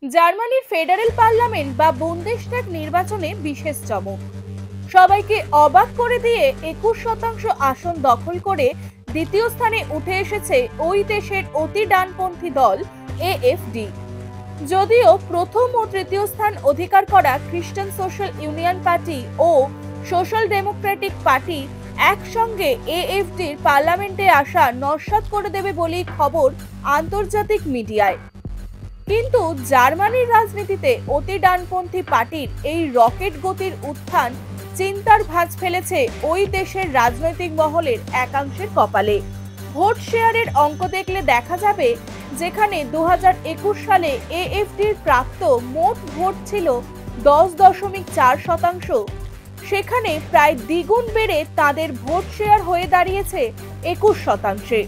জার্মানির federal parliament বা বুন্দেশট্যাগ নির্বাচনে বিশেষ চমক। সবাইকে অবাক করে দিয়ে 21% আসন দখল করে দ্বিতীয় স্থানে উঠে এসেছে ওই দেশের অতি ডানপন্থী দল এএফডি। যদিও প্রথম ও তৃতীয় স্থান অধিকার করা খ্রিস্টান সোশ্যাল ইউনিয়ন পার্টি ও সোশ্যাল ডেমোক্রেটিক পার্টি একসঙ্গে এএফডির পার্লামেন্টে আসা নস্যাৎ করে দেবে বলেই খবর আন্তর্জাতিক মিডিয়ায়। কিন্তু জার্মানির রাজনীতিতে অতি ডানপন্থী পার্টির এই রকেট গতির উত্থান চিন্তার ভাঁজ ফেলেছে ওই দেশের রাজনৈতিক মহলের একাংশের কপালে। ভোট শেয়ারের অঙ্ক দেখলে দেখা যাবে, যেখানে 2021 সালে এএফডির প্রাপ্ত মোট ভোট ছিল 10.4%, সেখানে প্রায় দ্বিগুণ বেড়ে তাদের ভোট শেয়ার হয়ে দাঁড়িয়েছে 21%।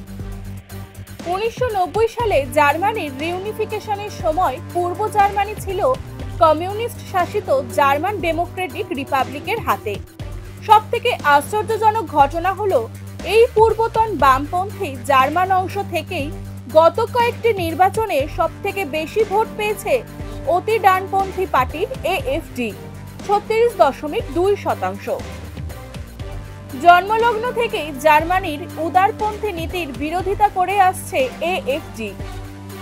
1990 সালে জার্মানির রিউনিফিকেশনের সময় পূর্ব জার্মানি ছিল কমিউনিস্ট শাসিত জার্মান ডেমোক্রেটিক রিপাবলিকের হাতে। সবথেকে আশ্চর্যজনক ঘটনা হলো, এই পূর্বতন বামপন্থী জার্মান অংশ থেকেই গত কয়েকটি নির্বাচনে সবথেকে বেশি ভোট পেয়েছে অতি ডানপন্থী পার্টির এএফডি, 36.2%। জন্মলগ্ন থেকেই জার্মানির উদারপন্থী নীতির বিরোধিতা করে আসছে এএফডি।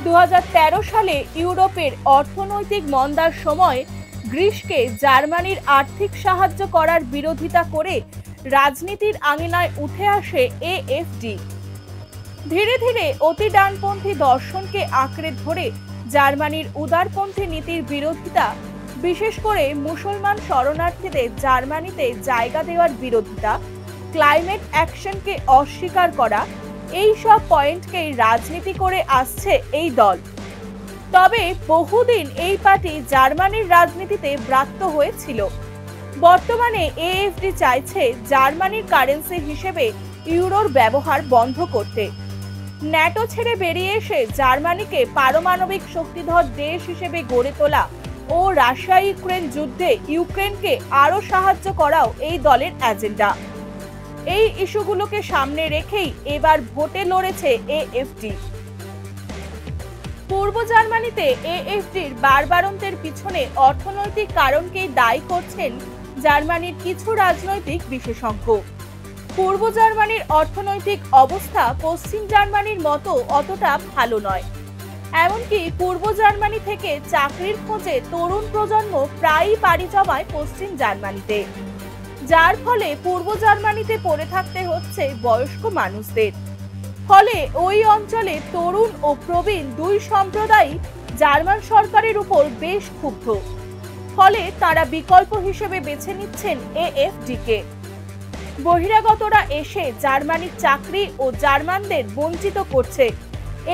2013 সালে ইউরোপের অর্থনৈতিক মন্দার সময় গ্রিসকে জার্মানির আর্থিক সাহায্য করার বিরোধিতা করে রাজনীতির আঙিনায় উঠে আসে এএফডি। ধীরে ধীরে অতি ডানপন্থী দর্শনকে আঁকড়ে ধরে জার্মানির উদারপন্থী নীতির বিরোধিতা, বিশেষ করে মুসলমান শরণার্থীদের জার্মানিতে জায়গা দেওয়ার বিরোধিতা, ক্লাইমেট অ্যাকশনকে অস্বীকার করা, এই সব পয়েন্টকেই রাজনীতি করে আসছে এই দল। তবে বহুদিন এই পার্টি জার্মানির রাজনীতিতে ব্রাত্য হয়েছিল। বর্তমানে এএফডি চাইছে জার্মানির কারেন্সি হিসেবে ইউরোর ব্যবহার বন্ধ করতে, ন্যাটো ছেড়ে বেরিয়ে এসে জার্মানিকে পারমাণবিক শক্তিধর দেশ হিসেবে গড়ে তোলা ও রাশিয়া ইউক্রেন যুদ্ধে ইউক্রেনকে আরও সাহায্য করাও এই দলের এজেন্ডা। এই ইস্যুগুলোকে সামনে রেখেই এবার ভোটে লড়েছে এএফডি। পূর্ব জার্মানিতে এএফডির বাড়বাড়ন্তের পিছনে অর্থনৈতিক কারণকেই দায়ী করছেন জার্মানির কিছু রাজনৈতিক বিশেষজ্ঞ। পূর্ব জার্মানির অর্থনৈতিক অবস্থা পশ্চিম জার্মানির মতো অতটা ভালো নয়। এমনকি পূর্ব জার্মানি থেকে চাকরির খোঁজে তরুণ প্রজন্ম প্রায়ই পাড়ি জমায় পশ্চিম জার্মানিতে, যার ফলে পূর্ব জার্মানিতে পড়ে থাকতে হচ্ছে বয়স্ক মানুষদের। ফলে ওই অঞ্চলে তরুণ ও প্রবীণ দুই সম্প্রদায়ই জার্মান সরকারের উপর বেশ ক্ষুব্ধ। ফলে তারা বিকল্প হিসেবে বেছে নিচ্ছেন এএফডিকে। বহিরাগতরা এসে জার্মানির চাকরি ও জার্মানদের বঞ্চিত করছে,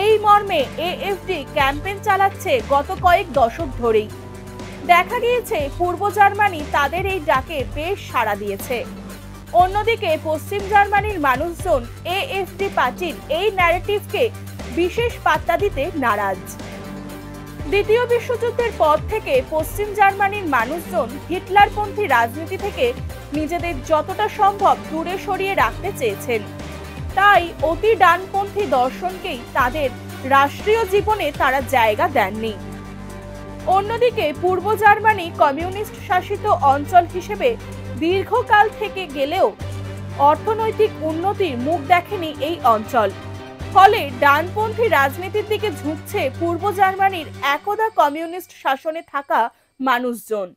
এই মর্মে এএফডি ক্যাম্পেইন চালাচ্ছে গত কয়েক দশক ধরেই। দেখা গিয়েছে পূর্ব জার্মানি তাদের এই ডাকে বেশ সাড়া দিয়েছে। অন্যদিকে পশ্চিম জার্মানির মানুষজন এএফডি পার্টির এই ন্যারেটিভকে বিশেষ পাত্তা দিতে নারাজ। দ্বিতীয় বিশ্বযুদ্ধের পর থেকে পশ্চিম জার্মানির মানুষজন হিটলারপন্থী রাজনীতি থেকে নিজেদের যতটা সম্ভব দূরে সরিয়ে রাখতে চেয়েছেন, তাই অতি ডানপন্থী দর্শনকেই তাদের রাষ্ট্রীয় জীবনে তারা জায়গা দেননি। অন্যদিকে পূর্ব জার্মানি কমিউনিস্ট শাসিত অঞ্চল হিসেবে দীর্ঘকাল থেকে গেলেও অর্থনৈতিক উন্নতির মুখ দেখেনি এই অঞ্চল। ফলে ডানপন্থী রাজনীতির দিকে ঝুঁকছে পূর্ব জার্মানির একদা কমিউনিস্ট শাসনে থাকা মানুষজন।